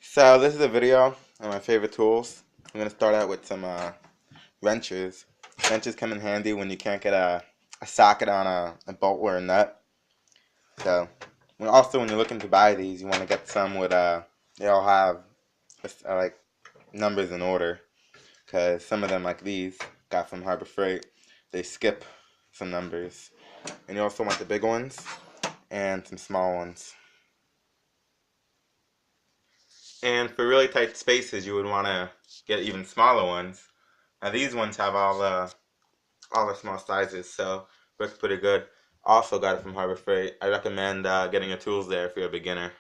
So this is a video on my favorite tools. I'm gonna start out with some wrenches. Wrenches come in handy when you can't get a socket on a bolt or a nut. So also when you're looking to buy these, you want to get some with they all have like numbers in order, because some of them like these got from Harbor Freight, they skip some numbers. And you also want the big ones and some small ones. And for really tight spaces, you would want to get even smaller ones. Now these ones have all the small sizes, so works pretty good. Also got it from Harbor Freight. I recommend getting your tools there if you're a beginner.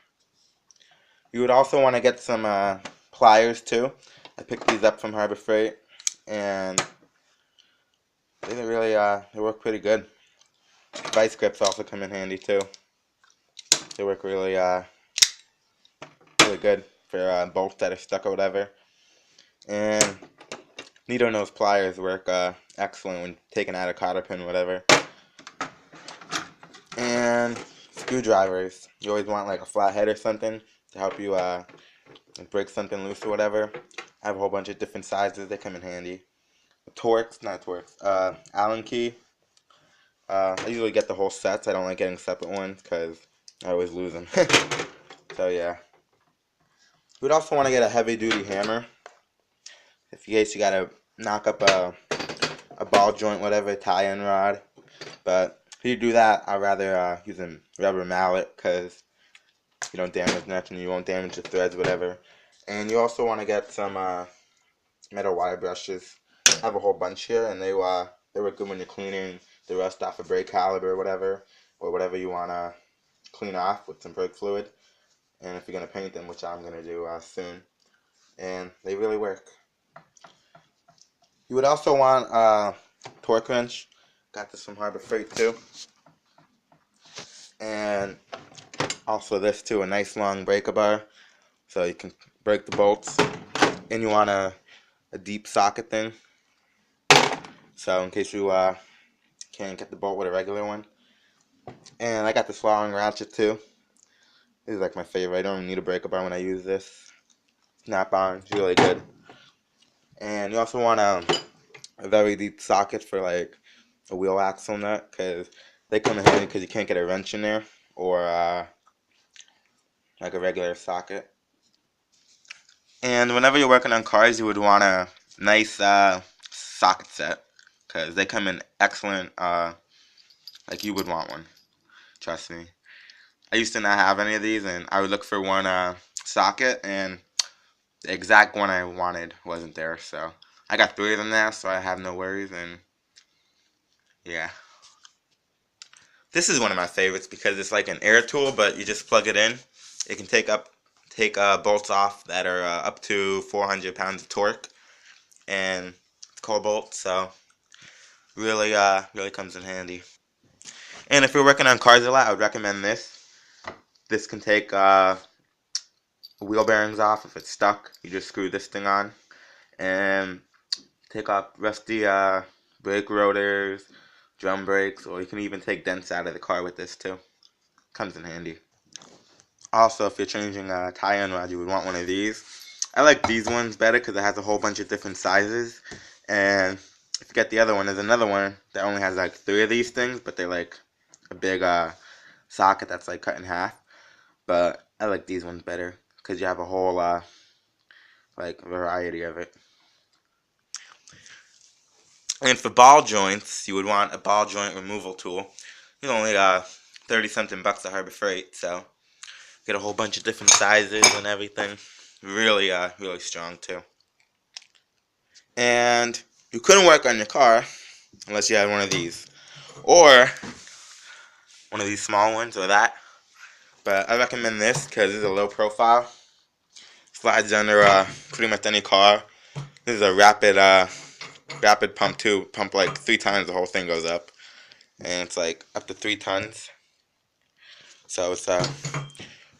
You would also want to get some pliers too. I picked these up from Harbor Freight, and they really they work pretty good. Vice grips also come in handy too. They work really good for bolts that are stuck or whatever. And needle nose pliers work excellent when taking out a cotter pin or whatever. And screwdrivers. You always want like a flat head or something to help you break something loose or whatever. I have a whole bunch of different sizes. They come in handy. Allen key. I usually get the whole sets. I don't like getting separate ones because I always lose them. So yeah. You would also want to get a heavy duty hammer. In case you gotta knock up a ball joint, whatever, tie-in rod. But if you do that, I'd rather use a rubber mallet because you don't damage nothing, you won't damage the threads, whatever. And you also want to get some metal wire brushes. I have a whole bunch here, and they work good when you're cleaning the rust off a brake caliper or whatever you want to clean off with some brake fluid. And if you're going to paint them, which I'm going to do soon. And they really work. You would also want a torque wrench. Got this from Harbor Freight too. And also this too, a nice long breaker bar, so you can break the bolts. And you want a deep socket thing, so in case you can't get the bolt with a regular one. And I got this flowering ratchet too. This is like my favorite. I don't need a breaker bar when I use this. Snap on, it's really good. And you also want a very deep socket for like a wheel axle nut, because they come in handy because you can't get a wrench in there or like a regular socket. And whenever you're working on cars, you would want a nice socket set, because they come in excellent, like you would want one. Trust me. I used to not have any of these, and I would look for one socket, and the exact one I wanted wasn't there. So I got 3 of them now, so I have no worries. And yeah, this is one of my favorites because it's like an air tool, but you just plug it in. It can take bolts off that are up to 400 pounds of torque, and it's cold bolt, so really comes in handy. And if you're working on cars a lot, I would recommend this. This can take wheel bearings off if it's stuck. You just screw this thing on and take off rusty brake rotors, drum brakes, or you can even take dents out of the car with this too. Comes in handy. Also, if you're changing a tie-in rod, you would want one of these. I like these ones better because it has a whole bunch of different sizes. And if you get the other one, there's another one that only has like 3 of these things, but they're like a big socket that's like cut in half. But I like these ones better because you have a whole like variety of it. And for ball joints, you would want a ball joint removal tool. It's only 30 something bucks at Harbor Freight, so get a whole bunch of different sizes and everything. Really strong too. And you couldn't work on your car unless you had one of these, or one of these small ones, or that. But I recommend this because it's a low profile. Slides under pretty much any car. This is a rapid pump too. Pump like 3 times, the whole thing goes up, and it's like up to 3 tons. So it's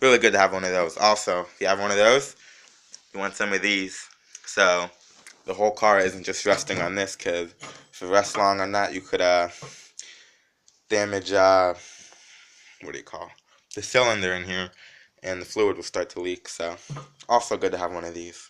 really good to have one of those. Also, if you have one of those, you want some of these. So the whole car isn't just resting on this, because if it rests long on that, you could damage what do you call the cylinder in here, and the fluid will start to leak. So also good to have one of these.